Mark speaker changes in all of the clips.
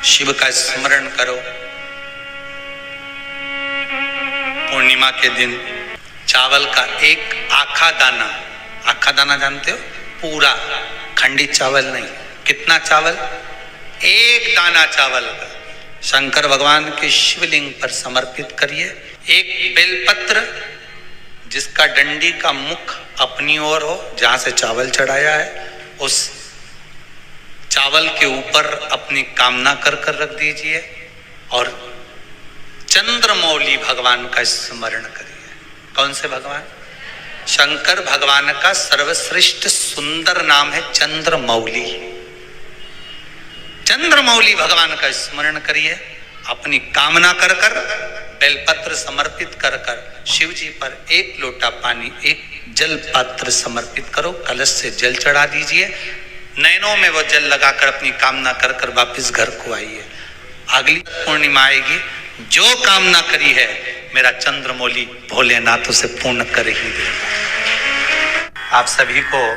Speaker 1: शिव का स्मरण करो। पूर्णिमा के दिन चावल का एक आखा दाना जानते हो, पूरा खंडित चावल नहीं, कितना चावल, एक दाना चावल का शंकर भगवान के शिवलिंग पर समर्पित करिए। एक बेलपत्र जिसका डंडी का मुख अपनी ओर हो, जहां से चावल चढ़ाया है, उस चावल के ऊपर अपनी कामना कर कर रख दीजिए और चंद्रमौली भगवान का स्मरण करिए। कौन से भगवान? शंकर भगवान का सर्वश्रेष्ठ सुंदर नाम है चंद्रमौली। चंद्रमौली भगवान का स्मरण करिए। अपनी कामना कर कर बेलपत्र समर्पित कर कर शिव जी पर एक लोटा पानी, एक जल पात्र समर्पित करो, कलश से जल चढ़ा दीजिए। नैनों में वो जल लगाकर अपनी कामना कर कर वापिस घर को आइए। अगली पूर्णिमा आएगी, जो कामना करी है मेरा चंद्रमौली भोलेनाथ उसे पूर्ण कर ही देगा। आप सभी को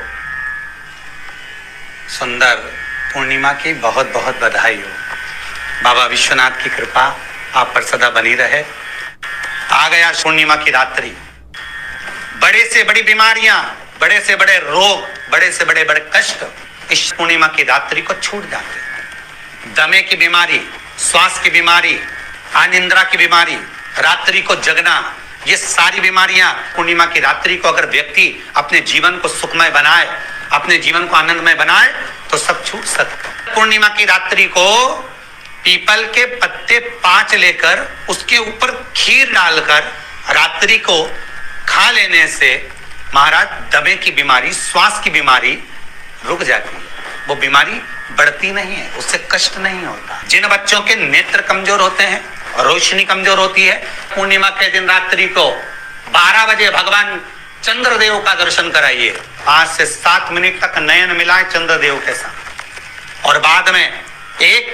Speaker 1: सुंदर पूर्णिमा की बहुत बहुत बधाई हो। बाबा विश्वनाथ की कृपा आप पर सदा बनी रहे। आ गया पूर्णिमा की रात्रि। बड़े से बड़ी बीमारियां, बड़े से बड़े रोग, बड़े से बड़े बड़े कष्ट इस पूर्णिमा की रात्रि को छूट जाते हैं। दमे की बीमारी, श्वास की बीमारी, अनिद्रा की बीमारी, रात्रि को जगना, ये सारी बीमारियां पूर्णिमा की रात्रि को अगर व्यक्ति अपने जीवन को सुखमय बनाए, अपने जीवन को आनंदमय बनाए तो सब छूट सकता। पूर्णिमा की रात्रि को पीपल के पत्ते 5 लेकर उसके ऊपर खीर डालकर रात्रि को खा लेने से महाराज दमे की बीमारी, श्वास की बीमारी रुक जाती है। वो बीमारी बढ़ती नहीं है, उससे कष्ट नहीं होता। जिन बच्चों के नेत्र कमजोर होते हैं, रोशनी कमजोर होती है, पूर्णिमा के दिन रात्रि को 12 बजे भगवान चंद्रदेव का दर्शन कराइए। 5 से 7 मिनट तक नयन मिलाए चंद्रदेव के साथ और बाद में एक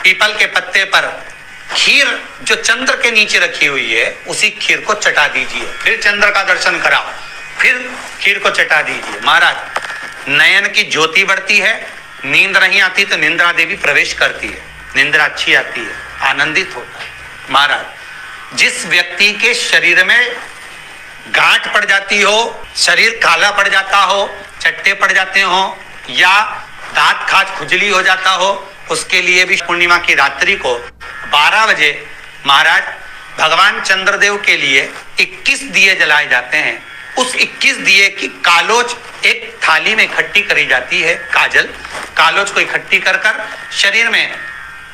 Speaker 1: पीपल के पत्ते पर खीर जो चंद्र के नीचे रखी हुई है उसी खीर को चटा दीजिए। फिर चंद्र का दर्शन कराओ, फिर खीर को चटा दीजिए। महाराज नयन की ज्योति बढ़ती है, नींद नहीं आती तो निंद्रा देवी प्रवेश करती है, निंद्रा अच्छी आती है, आनंदित होता है। महाराज जिस व्यक्ति के शरीर में गांठ पड़ जाती हो, शरीर काला पड़ जाता हो, चट्टे पड़ जाते हो या दांत खाज खुजली हो जाता हो, उसके लिए भी पूर्णिमा की रात्रि को 12 बजे महाराज भगवान चंद्रदेव के लिए 21 दिए जलाए जाते हैं। उस 21 दिए की कालोच एक थाली में इकट्ठी करी जाती है। कालोच को इकट्ठी कर कर शरीर में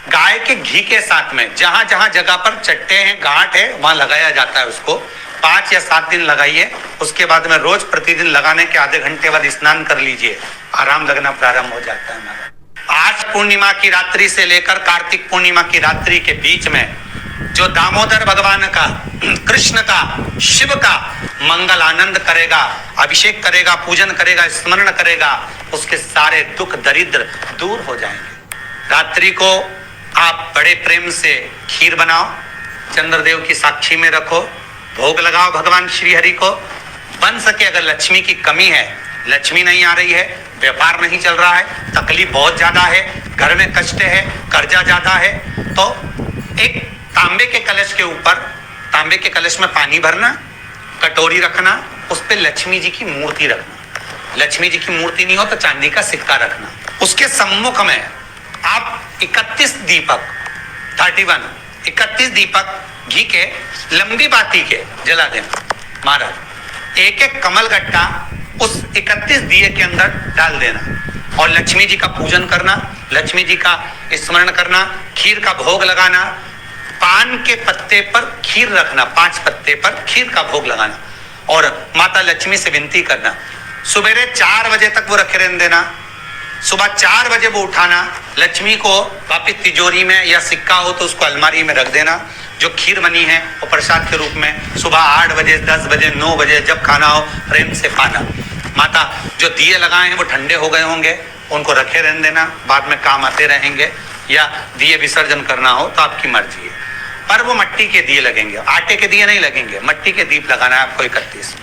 Speaker 1: गाय के घी के साथ में जहां जहां जगह पर चट्टे हैं, गांठ है, वहां लगाया जाता है। उसको 5 या 7 दिन लगाइए। उसके बाद में रोज प्रतिदिन लगाने के आधे घंटे बाद स्नान कर लीजिए, आराम लगना प्रारंभ हो जाता है। आज पूर्णिमा की रात्रि से लेकर कार्तिक पूर्णिमा की रात्रि के बीच में जो दामोदर भगवान का, कृष्ण का, शिव का मंगल आनंद करेगा, अभिषेक करेगा, पूजन करेगा, स्मरण करेगा, उसके सारे दुख दरिद्र दूर हो जाएंगे। रात्रि को आप बड़े प्रेम से खीर बनाओ, चंद्रदेव की साक्षी में रखो, भोग लगाओ भगवान श्री हरि को। बन सके अगर लक्ष्मी की कमी है, लक्ष्मी नहीं आ रही है, व्यापार नहीं चल रहा है, तकलीफ बहुत ज्यादा है, घर में कष्ट है, कर्जा ज्यादा है, तो एक तांबे के कलश के ऊपर, तांबे के कलश में पानी भरना, कटोरी रखना, उस पे लक्ष्मी जी की मूर्ति रखना। लक्ष्मी जी की मूर्ति नहीं हो तो चांदी का सिक्का रखना। उसके सम्मुख में आप 31 दीपक 31 दीपक घी के लंबी बाती के जला देना। महाराज एक एक कमल गट्टा उस 31 दिए के अंदर डाल देना और लक्ष्मी जी का पूजन करना, लक्ष्मी जी का स्मरण करना, खीर का भोग लगाना, पान के पत्ते पर खीर रखना, 5 पत्ते पर खीर का भोग लगाना और माता लक्ष्मी से विनती करना। सुबेरे 4 बजे तक वो रखे रहने देना, सुबह 4 बजे वो उठाना, लक्ष्मी को वापिस तिजोरी में या सिक्का हो तो उसको अलमारी में रख देना। जो खीर बनी है वो प्रसाद के रूप में सुबह 8 बजे, 10 बजे, 9 बजे जब खाना हो प्रेम से खाना। माता जो दिए लगाए हैं वो ठंडे हो गए होंगे, उनको रखे रहने देना, बाद में काम आते रहेंगे, या दिए विसर्जन करना हो तो आपकी मर्जी है। पर वो मिट्टी के दिए लगेंगे, आटे के दिए नहीं लगेंगे, मिट्टी के दीप लगाना है आपको। 31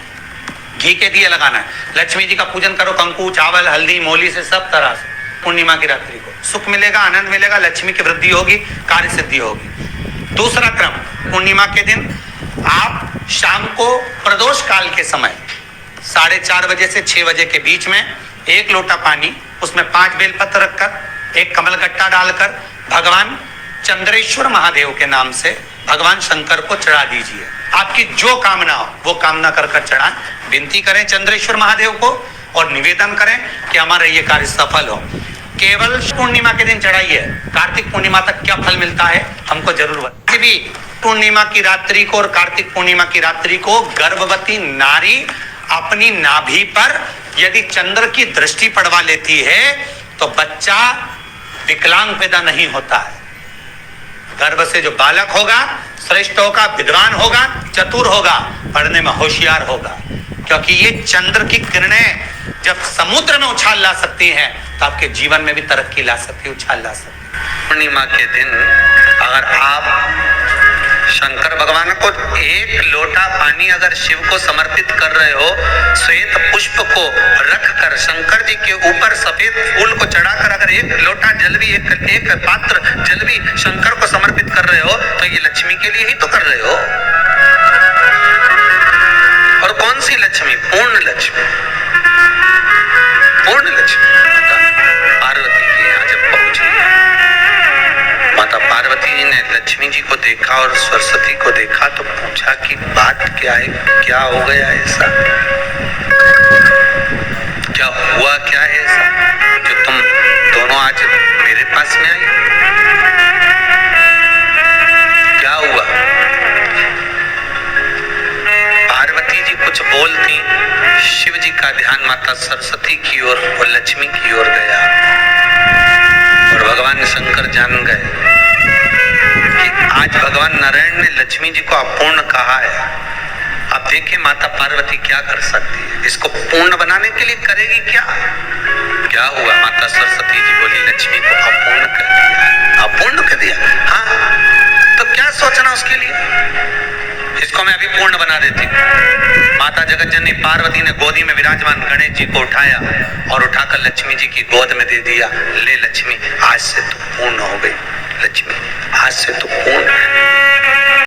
Speaker 1: घी के दिए लगाना है। लक्ष्मी जी का पूजन करो, कंकु, चावल, हल्दी, मोली से सब तरह से पूर्णिमा की रात्रि को सुख मिलेगा, आनंद मिलेगा, लक्ष्मी की वृद्धि होगी, कार्य सिद्धि होगी। दूसरा क्रम, पूर्णिमा के दिन आप शाम को प्रदोष काल के समय 4:30 बजे से 6 बजे के बीच में 1 लोटा पानी, उसमें 5 बेलपत्र रखकर, 1 कमलगट्टा डालकर भगवान चंद्रेश्वर महादेव के नाम से भगवान शंकर को चढ़ा दीजिए। आपकी जो कामना हो वो कामना कर कर चढ़ाएं, विनती करें चंद्रेश्वर महादेव को और निवेदन करें कि हमारा ये कार्य सफल हो। केवल पूर्णिमा के दिन चढ़ाइए, कार्तिक पूर्णिमा तक क्या फल मिलता है हमको जरूर बताइए। भी पूर्णिमा की रात्रि को और कार्तिक पूर्णिमा की रात्रि को गर्भवती नारी अपनी नाभि पर यदि चंद्र की दृष्टि पड़वा लेती है तो बच्चा विकलांग पैदा नहीं होता है। गर्भ से जो बालक होगा श्रेष्ठ होगा, विद्वान होगा, चतुर होगा, पढ़ने में होशियार होगा, क्योंकि ये चंद्र की किरणें जब समुद्र में उछाल ला सकती हैं तो आपके जीवन में भी तरक्की ला सकती है, उछाल ला सकती है। पूर्णिमा के दिन अगर आप शंकर भगवान को 1 लोटा पानी अगर शिव को समर्पित कर रहे हो, श्वेत पुष्प को रखकर शंकर जी के ऊपर सफेद फूल को चढ़ाकर अगर 1 लोटा जल भी, एक पात्र जल भी शंकर को समर्पित कर रहे हो तो ये लक्ष्मी के लिए ही तो कर रहे हो। और कौन सी लक्ष्मी? पूर्ण लक्ष्मी। पूर्ण लक्ष्मी पार्वती के यहाँ जब पहुंची, माता पार्वती जी ने लक्ष्मी जी को देखा और सरस्वती को देखा तो पूछा कि बात क्या है, क्या हो गया ऐसा, क्या हुआ, क्या है ऐसा जो तुम दोनों आज मेरे पास में आई, क्या हुआ? पार्वती जी कुछ बोलती, शिव जी का ध्यान माता सरस्वती की ओर और लक्ष्मी की ओर गया और भगवान शंकर जान गए कि आज भगवान नारायण ने लक्ष्मी जी को अपूर्ण कहा है। अब देखिए माता पार्वती क्या कर सकती है, इसको पूर्ण बनाने के लिए करेगी क्या? क्या हुआ? माता सरस्वती जी बोली लक्ष्मी को अपूर्ण कर दिया। अपूर्ण कर दिया? हाँ, तो क्या सोचना उसके लिए, इसको मैं अभी पूर्ण बना देती हूँ। माता जगतजननी पार्वती ने गोदी में विराजमान गणेश जी को उठाया और उठाकर लक्ष्मी जी की गोद में दे दिया। ले लक्ष्मी, आज से तू पूर्ण हो गई। लक्ष्मी, आज से तू पूर्ण है।